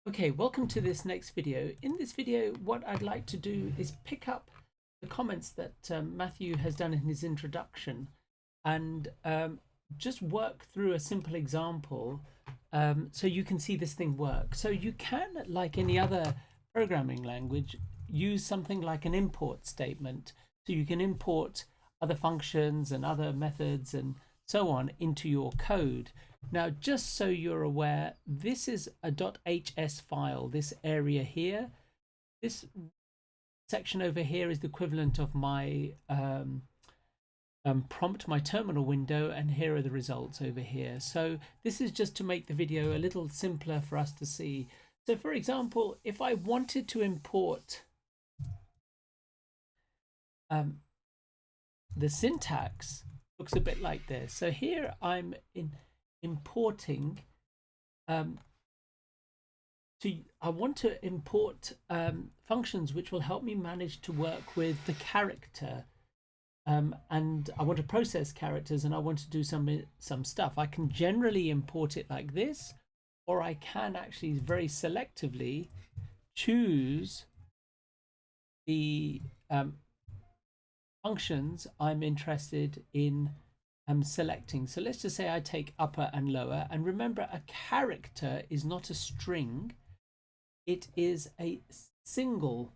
Okay, welcome to this next video. In this video, what I'd like to do is pick up the comments that Matthew has done in his introduction and just work through a simple example so you can see this thing work. So you can, like any other programming language, use something like an import statement. So you can import other functions and other methods and so on into your code. Now, just so you're aware, this is a .hs file, this area here. This section over here is the equivalent of my prompt, my terminal window, and here are the results over here. So this is just to make the video a little simpler for us to see. So for example, if I wanted to import the syntax, looks a bit like this. So here I'm importing I want to import functions which will help me manage to work with the character, and I want to process characters, and I want to do some stuff. I can generally import it like this, or I can actually very selectively choose the functions I'm interested in selecting. So let's just say I take upper and lower, and remember, a character is not a string, it is a single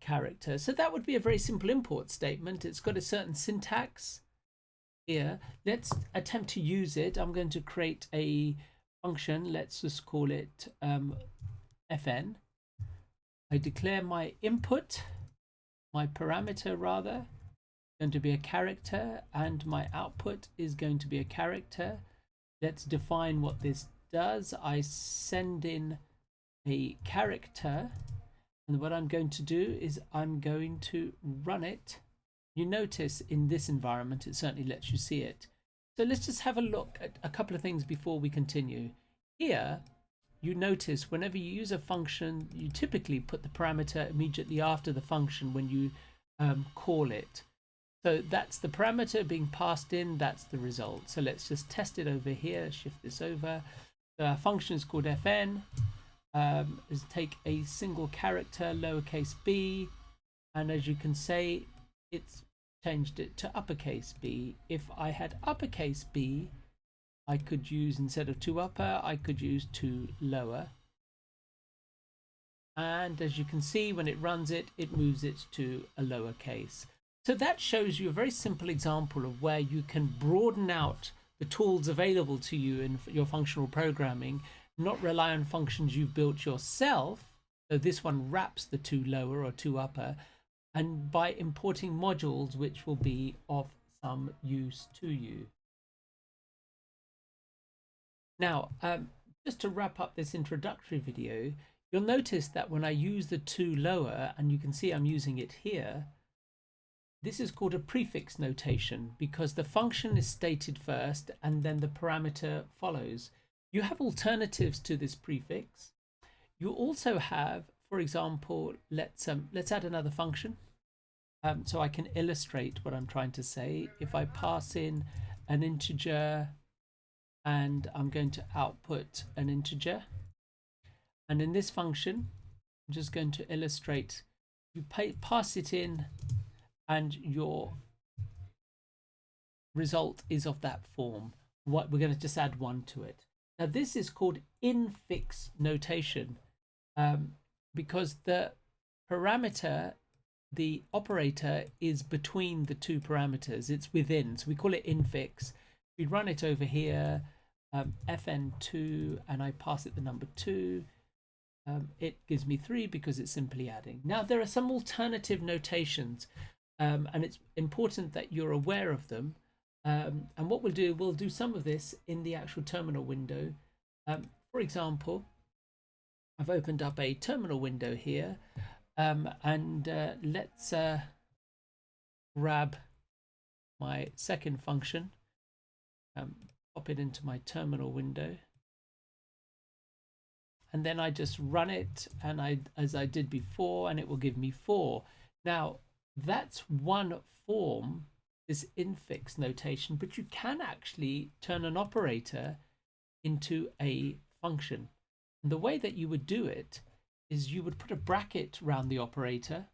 character. So that would be a very simple import statement. It's got a certain syntax here. Let's attempt to use it. I'm going to create a function. Let's just call it fn. I declare my input, my parameter rather, going to be a character, and my output is going to be a character. Let's define what this does. I send in a character, and what I'm going to do is I'm going to run it. You notice in this environment it certainly lets you see it. So let's just have a look at a couple of things before we continue. Here you notice whenever you use a function, you typically put the parameter immediately after the function when you call it. So that's the parameter being passed in, that's the result. So let's just test it over here, shift this over. So our function is called fn, is take a single character, lowercase b, and as you can say, it's changed it to uppercase b. If I had uppercase b, I could use, instead of 2 upper, I could use 2 lower. And as you can see, when it runs it, it moves it to a lowercase. So that shows you a very simple example of where you can broaden out the tools available to you in your functional programming, not rely on functions you've built yourself. So this one wraps the 2 lower or 2 upper, and by importing modules which will be of some use to you. Now, just to wrap up this introductory video, you'll notice that when I use the 2 lower, and you can see I'm using it here, this is called a prefix notation because the function is stated first and then the parameter follows. You have alternatives to this prefix. You also have, for example, let's add another function so I can illustrate what I'm trying to say. If I pass in an integer and I'm going to output an integer, and in this function I'm just going to illustrate, you pass it in and your result is of that form. What we're going to just add 1 to it. Now this is called infix notation because the parameter, the operator, is between the 2 parameters. It's within, so we call it infix. We run it over here, fn2, and I pass it the number 2. It gives me 3 because it's simply adding. Now there are some alternative notations, and it's important that you're aware of them. And what we'll do some of this in the actual terminal window. For example, I've opened up a terminal window here, and let's grab my second function, pop it into my terminal window, and then I just run it, and as I did before, and it will give me 4. Now that's one form, this infix notation, but you can actually turn an operator into a function. And the way that you would do it is you would put a bracket around the operator.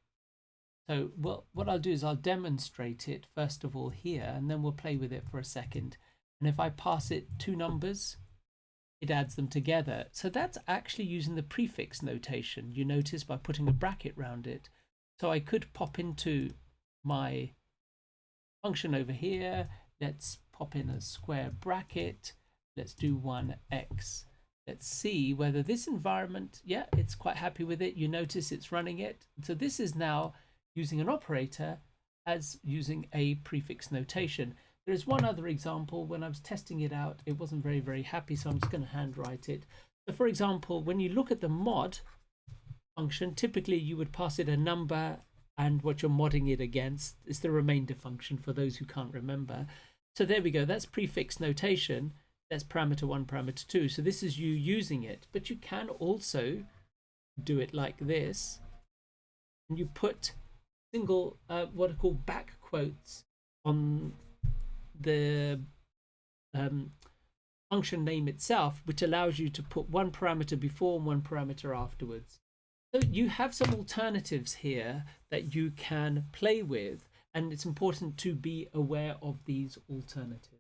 So what I'll do is I'll demonstrate it first of all here, and then we'll play with it for a second. And if I pass it two numbers, it adds them together. So that's actually using the prefix notation, you notice, by putting a bracket around it. So I could pop into my function over here. Let's pop in a square bracket. Let's do 1x. Let's see whether this environment, yeah, it's quite happy with it. You notice it's running it. So this is now using an operator as using a prefix notation. There is one other example. When I was testing it out, it wasn't very happy, so I'm just going to handwrite it. So for example, when you look at the mod function, typically you would pass it a number, and what you're modding it against is the remainder function for those who can't remember. So there we go, that's prefix notation. That's parameter 1, parameter 2. So this is you using it, but you can also do it like this. And you put single, what are called back quotes on the function name itself, which allows you to put one parameter before and one parameter afterwards. So you have some alternatives here that you can play with, and it's important to be aware of these alternatives.